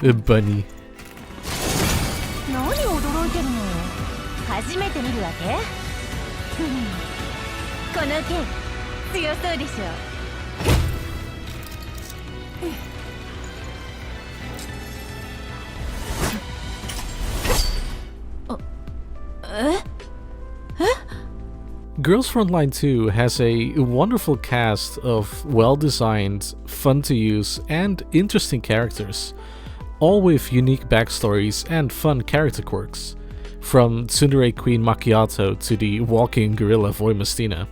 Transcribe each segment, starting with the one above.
A bunny. 何驚いてるの？初めて見るわけ？この剣強そうでしょ。Girls Frontline 2 has a wonderful cast of well-designed, fun-to-use, and interesting characters, all with unique backstories and fun character quirks, from tsundere Queen Macchiato to the walking gorilla Voimastina.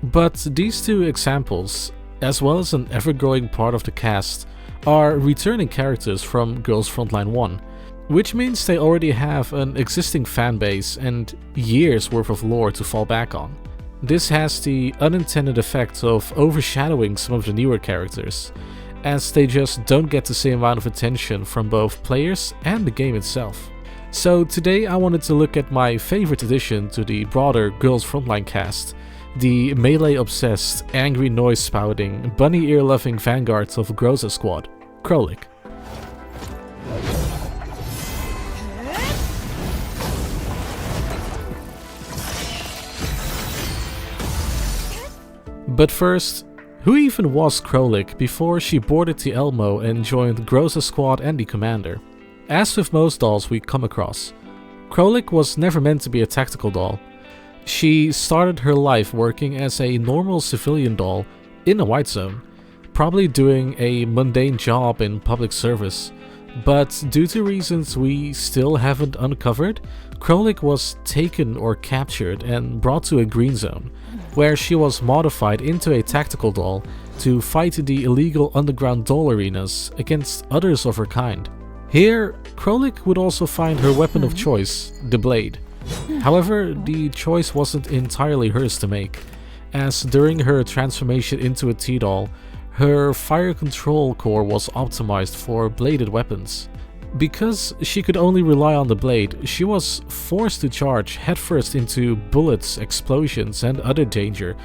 But these two examples, as well as an ever-growing part of the cast, are returning characters from Girls Frontline 1, which means they already have an existing fanbase and years worth of lore to fall back on. This has the unintended effect of overshadowing some of the newer characters, as they just don't get the same amount of attention from both players and the game itself. So today I wanted to look at my favorite addition to the broader Girls Frontline cast, the melee-obsessed, angry noise-spouting, bunny ear-loving vanguards of Groza Squad, Krolik. But first, who even was Krolik before she boarded the Elmo and joined Groza Squad and the Commander? As with most dolls we come across, Krolik was never meant to be a tactical doll. She started her life working as a normal civilian doll in a white zone, probably doing a mundane job in public service, but due to reasons we still haven't uncovered, Krolik was taken or captured and brought to a green zone, where she was modified into a tactical doll to fight the illegal underground doll arenas against others of her kind. Here, Krolik would also find her weapon of choice, the blade. However, the choice wasn't entirely hers to make, as during her transformation into a T-doll, her fire control core was optimized for bladed weapons. Because she could only rely on the blade, she was forced to charge headfirst into bullets, explosions, and other danger,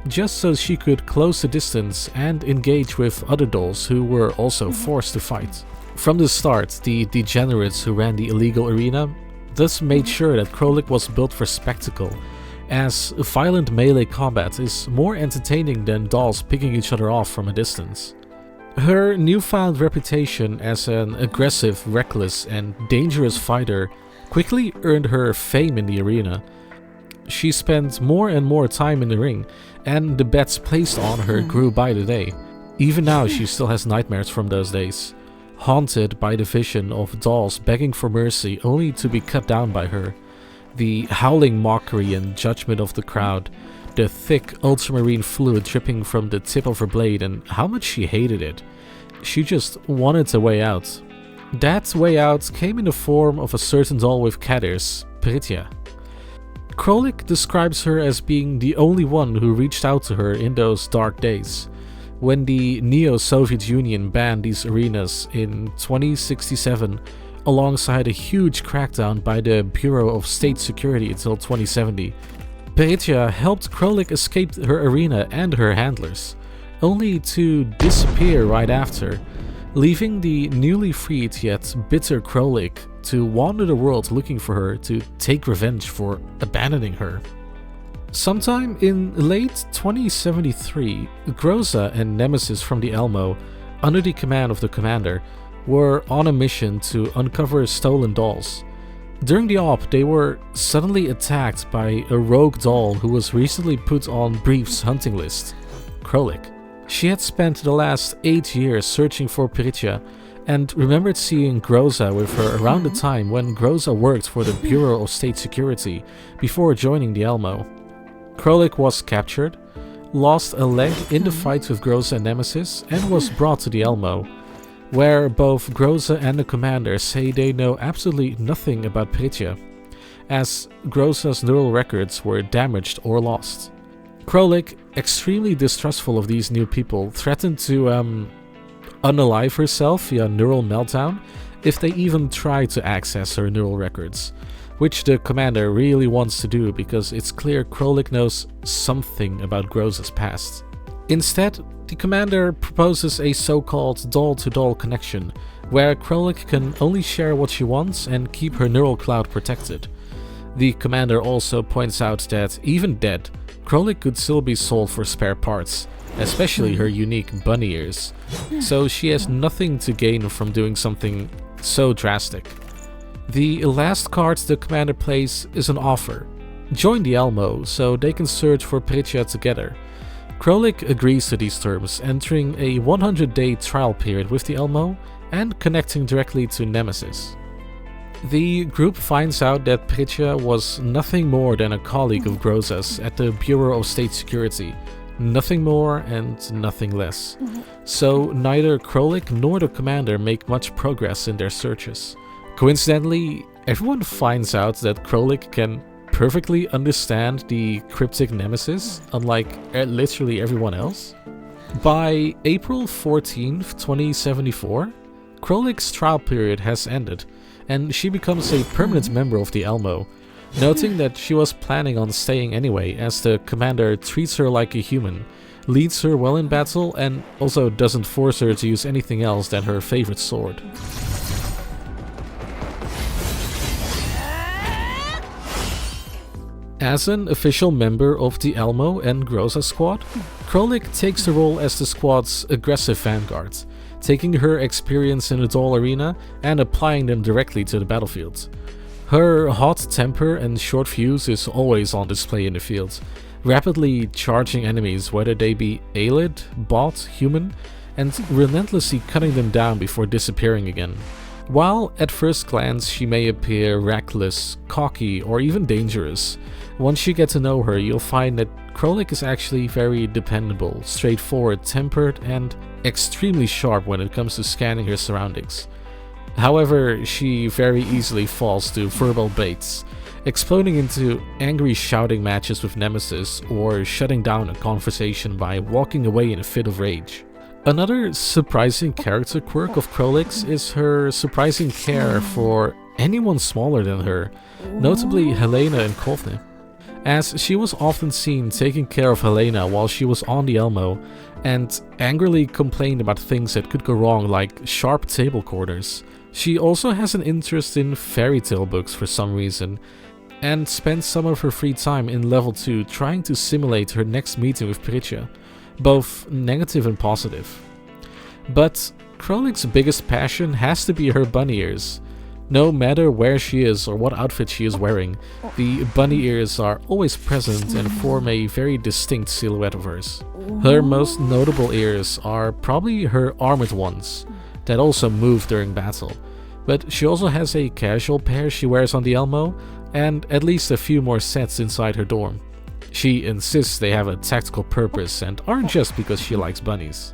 just so she could close the distance and engage with other dolls who were also forced to fight. From the start, the degenerates who ran the illegal arena thus made sure that Krolik was built for spectacle, as violent melee combat is more entertaining than dolls picking each other off from a distance. Her newfound reputation as an aggressive, reckless, and dangerous fighter quickly earned her fame in the arena. She spent more and more time in the ring, and the bets placed on her grew by the day. Even now she still has nightmares from those days, haunted by the vision of dolls begging for mercy only to be cut down by her, the howling mockery and judgment of the crowd, the thick ultramarine fluid dripping from the tip of her blade, and how much she hated it. She just wanted a way out. That way out came in the form of a certain doll with cat ears, Pritya. Krolik describes her as being the only one who reached out to her in those dark days, when the Neo-Soviet Union banned these arenas in 2067 alongside a huge crackdown by the Bureau of State Security until 2070. Pritya helped Krolik escape her arena and her handlers, only to disappear right after, leaving the newly freed yet bitter Krolik to wander the world looking for her to take revenge for abandoning her. Sometime in late 2073, Groza and Nemesis from the Elmo, under the command of the Commander, were on a mission to uncover stolen dolls. During the op, they were suddenly attacked by a rogue doll who was recently put on Brief's hunting list, Krolik. She had spent the last 8 years searching for Pritya and remembered seeing Groza with her around the time when Groza worked for the Bureau of State Security before joining the Elmo. Krolik was captured, lost a leg in the fight with Groza and Nemesis, and was brought to the Elmo, where both Groza and the Commander say they know absolutely nothing about Pritya, as Groza's neural records were damaged or lost. Krolik, extremely distrustful of these new people, threatened to unalive herself via neural meltdown if they even try to access her neural records, which the Commander really wants to do because it's clear Krolik knows something about Groza's past. Instead, The commander proposes a so-called doll-to-doll connection, where Krolik can only share what she wants and keep her neural cloud protected. The commander also points out that, even dead, Krolik could still be sold for spare parts, especially her unique bunny ears, so she has nothing to gain from doing something so drastic. The last card the commander plays is an offer. Join the Elmo so they can search for Pritya together. Krolik agrees to these terms, entering a 100-day trial period with the Elmo and connecting directly to Nemesis. The group finds out that Pritya was nothing more than a colleague of Groza's at the Bureau of State Security. Nothing more and nothing less. So neither Krolik nor the commander make much progress in their searches. Coincidentally, everyone finds out that Krolik can perfectly understand the cryptic Nemesis, unlike literally everyone else. By April 14th, 2074, Krolik's trial period has ended, and she becomes a permanent member of the Elmo, noting that she was planning on staying anyway, as the commander treats her like a human, leads her well in battle, and also doesn't force her to use anything else than her favorite sword. As an official member of the Elmo and Groza Squad, Krolik takes the role as the squad's aggressive vanguard, taking her experience in the doll arena and applying them directly to the battlefield. Her hot temper and short fuse is always on display in the field, rapidly charging enemies whether they be Aelid, bot, human, and relentlessly cutting them down before disappearing again. While at first glance she may appear reckless, cocky, or even dangerous, once you get to know her, you'll find that Krolik is actually very dependable, straightforward, tempered, and extremely sharp when it comes to scanning her surroundings. However, she very easily falls to verbal baits, exploding into angry shouting matches with Nemesis or shutting down a conversation by walking away in a fit of rage. Another surprising character quirk of Krolik's is her surprising care for anyone smaller than her, notably Helena and Kovne, as she was often seen taking care of Helena while she was on the Elmo and angrily complained about things that could go wrong, like sharp table corners. She also has an interest in fairy tale books for some reason, and spends some of her free time in level 2 trying to simulate her next meeting with Pritya, both negative and positive. But Krolik's biggest passion has to be her bunny ears. No matter where she is or what outfit she is wearing, the bunny ears are always present and form a very distinct silhouette of hers. Her most notable ears are probably her armored ones, that also move during battle, but she also has a casual pair she wears on the Elmo, and at least a few more sets inside her dorm. She insists they have a tactical purpose and aren't just because she likes bunnies.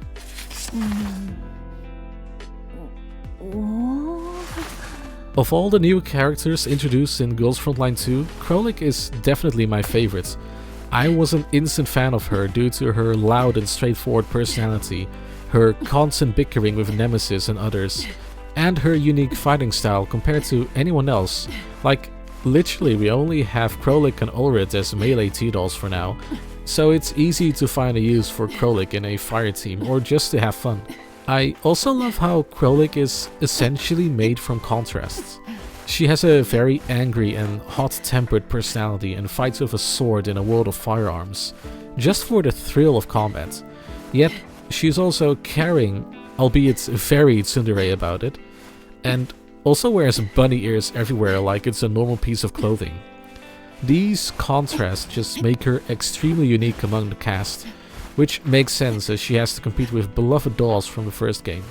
Of all the new characters introduced in Girls Frontline 2, Krolik is definitely my favorite. I was an instant fan of her due to her loud and straightforward personality, her constant bickering with Nemesis and others, and her unique fighting style compared to anyone else. Like, literally we only have Krolik and Ulrid as melee T-dolls for now, so it's easy to find a use for Krolik in a fire team or just to have fun. I also love how Krolik is essentially made from contrasts. She has a very angry and hot-tempered personality and fights with a sword in a world of firearms, just for the thrill of combat. Yet, she's also caring, albeit very tsundere about it, and also wears bunny ears everywhere like it's a normal piece of clothing. These contrasts just make her extremely unique among the cast, which makes sense as she has to compete with beloved dolls from the first game.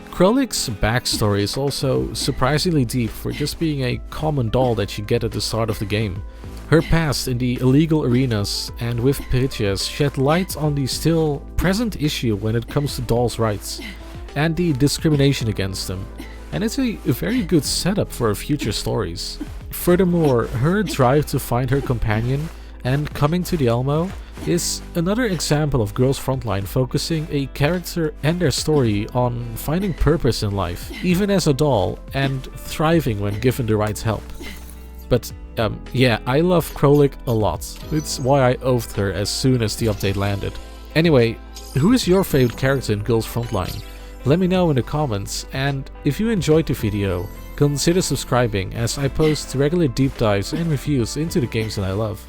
Krolik's backstory is also surprisingly deep for just being a common doll that you get at the start of the game. Her past in the illegal arenas and with Pritya's shed light on the still present issue when it comes to dolls' rights, and the discrimination against them, and it's a very good setup for future stories. Furthermore, her drive to find her companion and coming to the Elmo is another example of Girls Frontline focusing a character and their story on finding purpose in life, even as a doll, and thriving when given the right help. But yeah, I love Krolik a lot. It's why I oathed her as soon as the update landed. Anyway, Who is your favorite character in Girls Frontline? Let me know in the comments, and if you enjoyed the video, consider subscribing as I post regular deep dives and reviews into the games that I love.